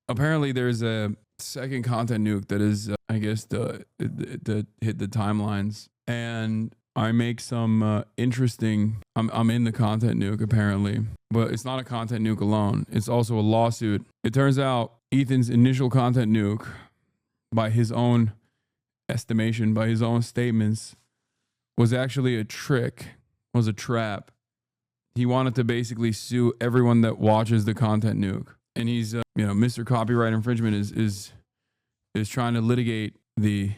apparently there's a second content nuke that is, I guess, the hit the timelines, and I make some interesting. I'm in the content nuke apparently, but it's not a content nuke alone. It's also a lawsuit. It turns out Ethan's initial content nuke, by his own estimation, by his own statements, was actually a trick, was a trap. He wanted to basically sue everyone that watches the content nuke, and he's, Mr. Copyright Infringement is trying to litigate the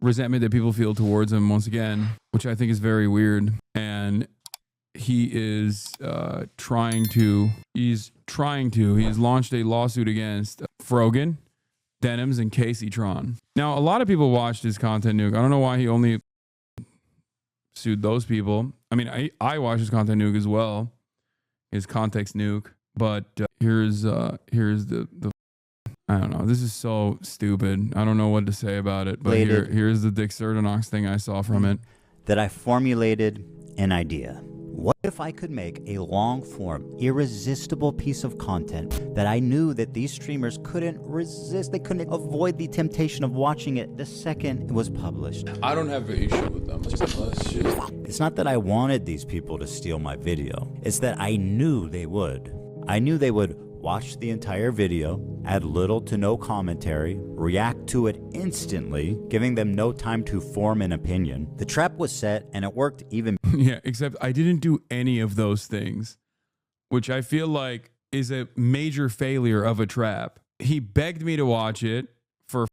resentment that people feel towards him once again, which I think is very weird. And he is he's launched a lawsuit against Frogan, Denims, and Casey Tron. Now, a lot of people watched his content nuke. I don't know why he only sued those people. I mean, I watched his content nuke as well, his context nuke. But here's the I don't know. This is so stupid. I don't know what to say about it. But here's the Dick Sardanox thing I saw from it. That I formulated an idea. What if I could make a long-form, irresistible piece of content that I knew that these streamers couldn't resist? They couldn't avoid the temptation of watching it the second it was published. I don't have an issue with them. It's not that I wanted these people to steal my video. It's that I knew they would. I knew they would watch the entire video, add little to no commentary, react to it instantly, giving them no time to form an opinion. The trap was set, and it worked even. Yeah, except I didn't do any of those things, which I feel like is a major failure of a trap. He begged me to watch it for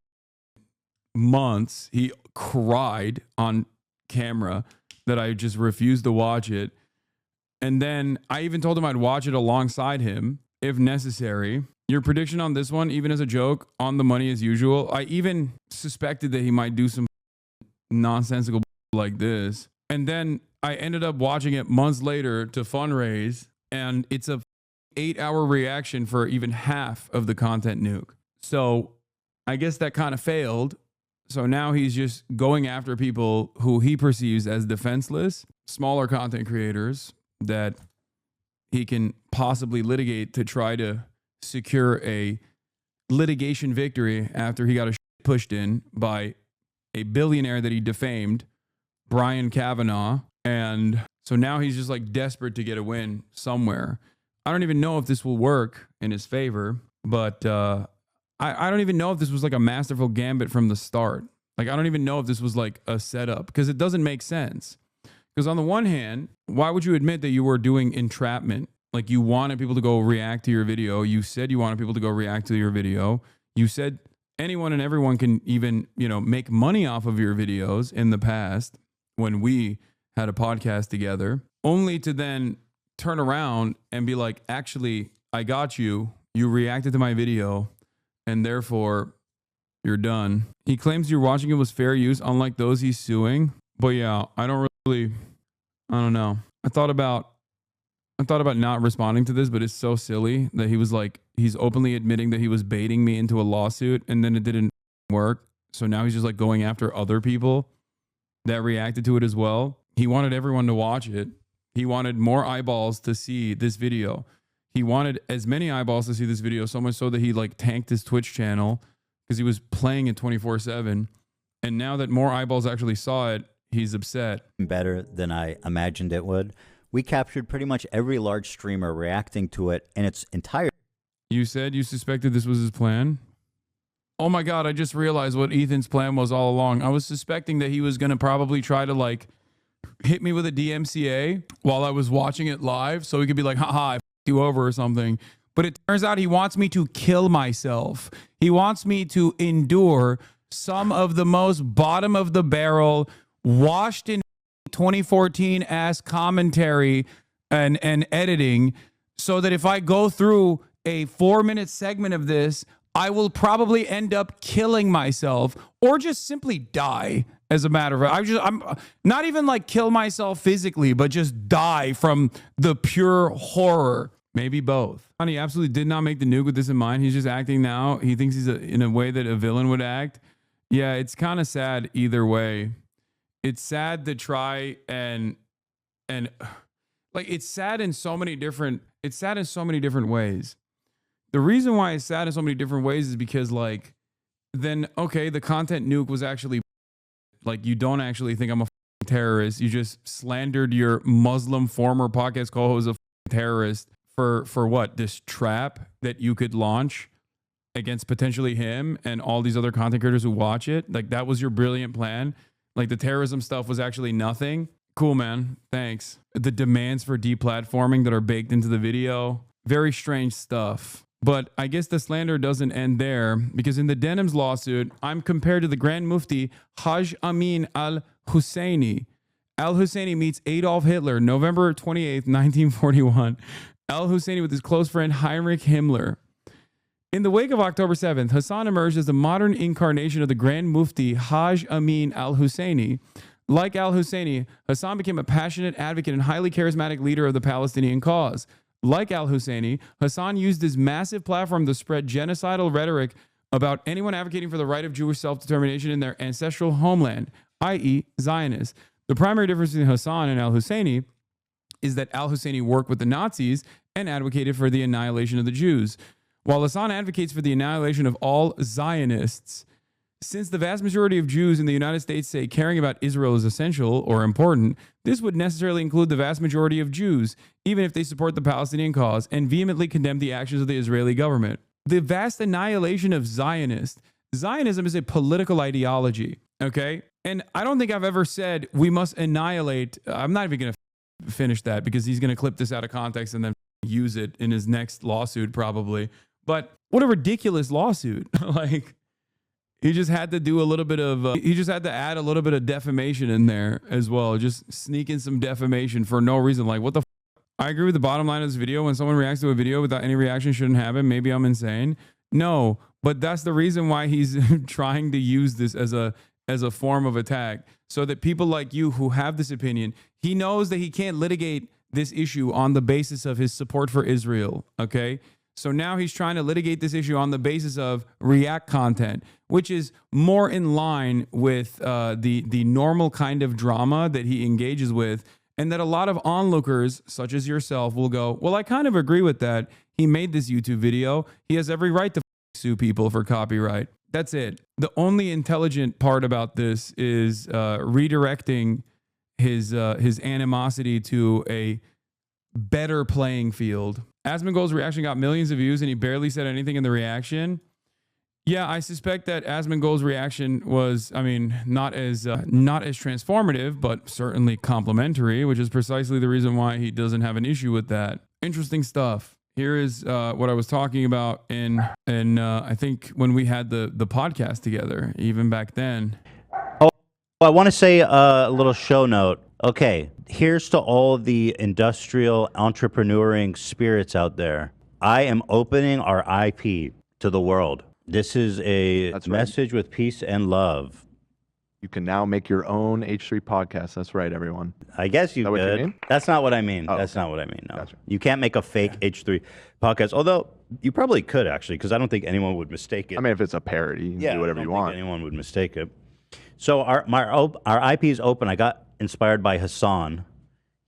months. He cried on camera that I just refused to watch it. And then I even told him I'd watch it alongside him if necessary. Your prediction on this one, even as a joke, on the money as usual. I even suspected that he might do some nonsensical like this. And then I ended up watching it months later to fundraise, and it's a 8-hour reaction for even half of the content nuke. So I guess that kind of failed. So now he's just going after people who he perceives as defenseless, smaller content creators that he can possibly litigate to try to secure a litigation victory after he got a pushed in by a billionaire that he defamed, Brian Kavanaugh. And so now he's just like desperate to get a win somewhere. I don't even know if this will work in his favor, but I don't even know if this was like a masterful gambit from the start. Like, I don't even know if this was like a setup, because it doesn't make sense. Because on the one hand, why would you admit that you were doing entrapment? Like, you wanted people to go react to your video. You said you wanted people to go react to your video. You said anyone and everyone can even, make money off of your videos in the past when we had a podcast together, only to then turn around and be like, actually, I got you. You reacted to my video, and therefore you're done. He claims you're watching it was fair use, unlike those he's suing. But yeah, I don't know. I thought about not responding to this, but it's so silly that he was like, he's openly admitting that he was baiting me into a lawsuit, and then it didn't work. So now he's just like going after other people that reacted to it as well. He wanted everyone to watch it. He wanted more eyeballs to see this video. He wanted as many eyeballs to see this video, so much so that he like tanked his Twitch channel because he was playing it 24/7. And now that more eyeballs actually saw it, he's upset. Better than I imagined it would. We captured pretty much every large streamer reacting to it in its entirety. You said you suspected this was his plan? Oh my God, I just realized what Ethan's plan was all along. I was suspecting that he was going to probably try to like hit me with a DMCA while I was watching it live, so he could be like, haha, I f***ed you over or something. But it turns out he wants me to kill myself. He wants me to endure some of the most bottom of the barrel, washed in 2014 ass commentary and editing, so that if I go through a 4-minute segment of this, I will probably end up killing myself or just simply die. As a matter of fact, I'm not even like kill myself physically, but just die from the pure horror. Maybe both. He absolutely did not make the nuke with this in mind. He's just acting now. He thinks he's in a way that a villain would act. Yeah, it's kind of sad either way. It's sad to try and like, it's sad in so many different ways. The reason why it's sad in so many different ways is because like, then, okay, the content nuke was actually like, you don't actually think I'm a terrorist. You just slandered your Muslim former podcast co-host a terrorist for what? This trap that you could launch against potentially him and all these other content creators who watch it. Like, that was your brilliant plan. Like, the terrorism stuff was actually nothing. Cool, man. Thanks. The demands for deplatforming that are baked into the video. Very strange stuff. But I guess the slander doesn't end there, because in the Denims lawsuit, I'm compared to the Grand Mufti Haj Amin al-Husseini. Al-Husseini meets Adolf Hitler, November 28th, 1941. Al-Husseini with his close friend Heinrich Himmler. In the wake of October 7th, Hasan emerged as the modern incarnation of the Grand Mufti Haj Amin al-Husseini. Like al-Husseini, Hasan became a passionate advocate and highly charismatic leader of the Palestinian cause. Like al-Husseini, Hasan used his massive platform to spread genocidal rhetoric about anyone advocating for the right of Jewish self-determination in their ancestral homeland, i.e. Zionists. The primary difference between Hasan and al-Husseini is that al-Husseini worked with the Nazis and advocated for the annihilation of the Jews, while Hasan advocates for the annihilation of all Zionists. Since the vast majority of Jews in the United States say caring about Israel is essential or important, this would necessarily include the vast majority of Jews, even if they support the Palestinian cause and vehemently condemn the actions of the Israeli government. The vast annihilation of Zionists. Zionism is a political ideology, okay? And I don't think I've ever said we must annihilate. I'm not even going to finish that because he's going to clip this out of context and then use it in his next lawsuit probably. But what a ridiculous lawsuit. Like, he just had to do a little bit of, he just had to add a little bit of defamation in there as well. Just sneak in some defamation for no reason. Like, what the I agree with the bottom line of this video. When someone reacts to a video without any reaction, shouldn't happen. Maybe I'm insane. No, but that's the reason why he's trying to use this as a form of attack, so that people like you who have this opinion, he knows that he can't litigate this issue on the basis of his support for Israel, okay? So now he's trying to litigate this issue on the basis of react content, which is more in line with the normal kind of drama that he engages with, and that a lot of onlookers, such as yourself, will go, well, I kind of agree with that. He made this YouTube video. He has every right to sue people for copyright. That's it. The only intelligent part about this is redirecting his animosity to a better playing field. Asmongold's reaction got millions of views and he barely said anything in the reaction. Yeah, I suspect that Asmongold's reaction was, I mean, not as transformative, but certainly complimentary, which is precisely the reason why he doesn't have an issue with that. Interesting stuff. Here is what I was talking about in I think when we had the podcast together, even back then. Oh, I want to say a little show note. Okay, here's to all the industrial entrepreneuring spirits out there. I am opening our IP to the world. This is a message with peace and love. You can now make your own H3 podcast. That's right, everyone. I guess you could. That's not what I mean. Oh, That's not what I mean. No. Gotcha. You can't make a fake H3 podcast. Although you probably could, actually, because I don't think anyone would mistake it. I mean, if it's a parody, you can do whatever you want. I don't think anyone would mistake it. So our IP is open. I got inspired by Hasan.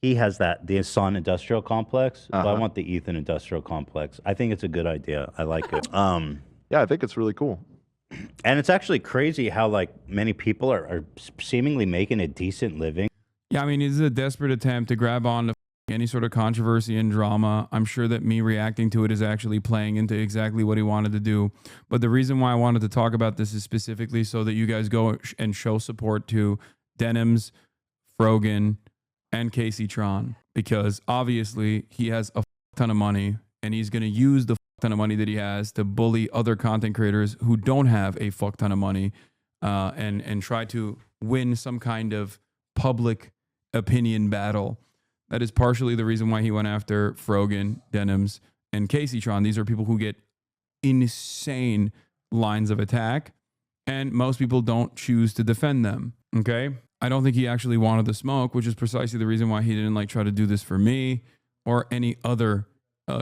He has the Hasan Industrial Complex. So I want the Ethan Industrial Complex. I think it's a good idea. I like it. Yeah, I think it's really cool. And it's actually crazy how like many people are seemingly making a decent living. Yeah, I mean, this is a desperate attempt to grab on to any sort of controversy and drama. I'm sure that me reacting to it is actually playing into exactly what he wanted to do. But the reason why I wanted to talk about this is specifically so that you guys go and show support to Denims, Frogan, and Casey Tron, because obviously he has a ton of money and he's going to use the ton of money that he has to bully other content creators who don't have a fuck ton of money and try to win some kind of public opinion battle. That is partially the reason why he went after Frogan, Denims, and Casey Tron. These are people who get insane lines of attack, and most people don't choose to defend them, okay? I don't think he actually wanted the smoke, which is precisely the reason why he didn't like try to do this for me or any other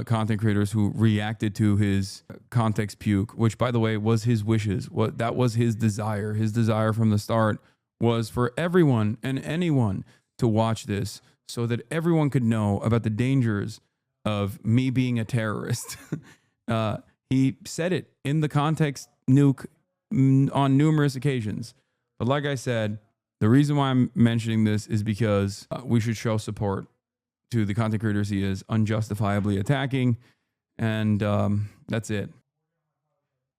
content creators who reacted to his context puke, which, by the way, was his wishes. That was his desire. His desire from the start was for everyone and anyone to watch this so that everyone could know about the dangers of me being a terrorist. He said it in the context nuke on numerous occasions. But like I said, the reason why I'm mentioning this is because we should show support to the content creators he is unjustifiably attacking. And that's it.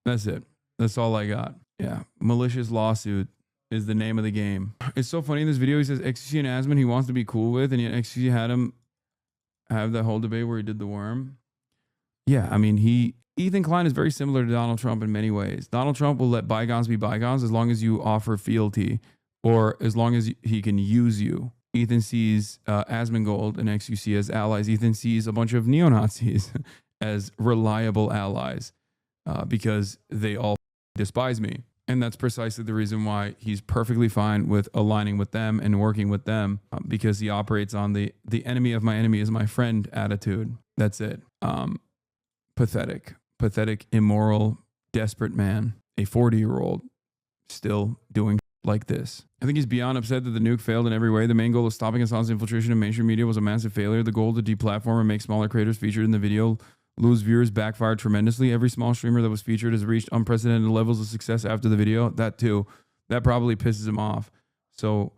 That's it. That's all I got. Yeah. Malicious lawsuit is the name of the game. It's so funny in this video. He says XQC and Asman he wants to be cool with, and yet XQC had him have that whole debate where he did the worm. Yeah, I mean, Ethan Klein is very similar to Donald Trump in many ways. Donald Trump will let bygones be bygones as long as you offer fealty or as long as he can use you. Ethan sees Asmongold and XQC as allies. Ethan sees a bunch of neo-Nazis as reliable allies because they all despise me. And that's precisely the reason why he's perfectly fine with aligning with them and working with them because he operates on the enemy of my enemy is my friend attitude. That's it. Pathetic, immoral, desperate man, a 40-year-old still doing like this. I think he's beyond upset that the nuke failed in every way. The main goal of stopping Hasan's infiltration in mainstream media was a massive failure. The goal to deplatform and make smaller creators featured in the video lose viewers backfired tremendously. Every small streamer that was featured has reached unprecedented levels of success after the video. That too, that probably pisses him off. So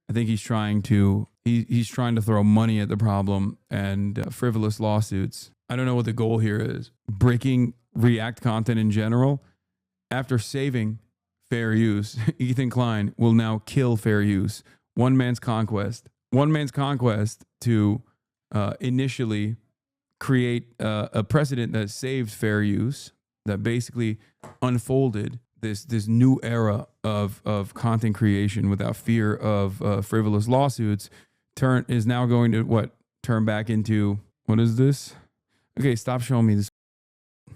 I think he's trying to throw money at the problem and frivolous lawsuits. I don't know what the goal here is. Breaking React content in general. After saving fair use, Ethan Klein will now kill fair use. One man's conquest to initially create a precedent that saved fair use, that basically unfolded this new era of content creation without fear of frivolous lawsuits. Is now going to turn back into what is this? Okay, stop showing me this.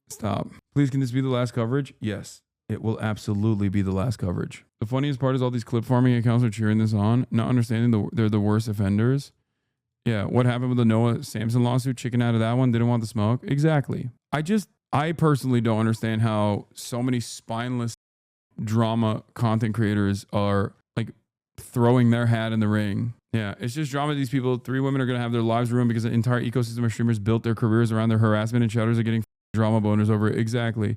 Stop. Please, can this be the last coverage? Yes, it will absolutely be the last coverage. The funniest part is all these clip farming accounts are cheering this on, not understanding they're the worst offenders. Yeah, what happened with the Noah Samson lawsuit? Chicken out of that one, didn't want the smoke. Exactly. I personally don't understand how so many spineless drama content creators are like throwing their hat in the ring. Yeah, it's just drama. These people, 3 women are going to have their lives ruined because the entire ecosystem of streamers built their careers around their harassment, and shouters are getting drama boners over it. Exactly.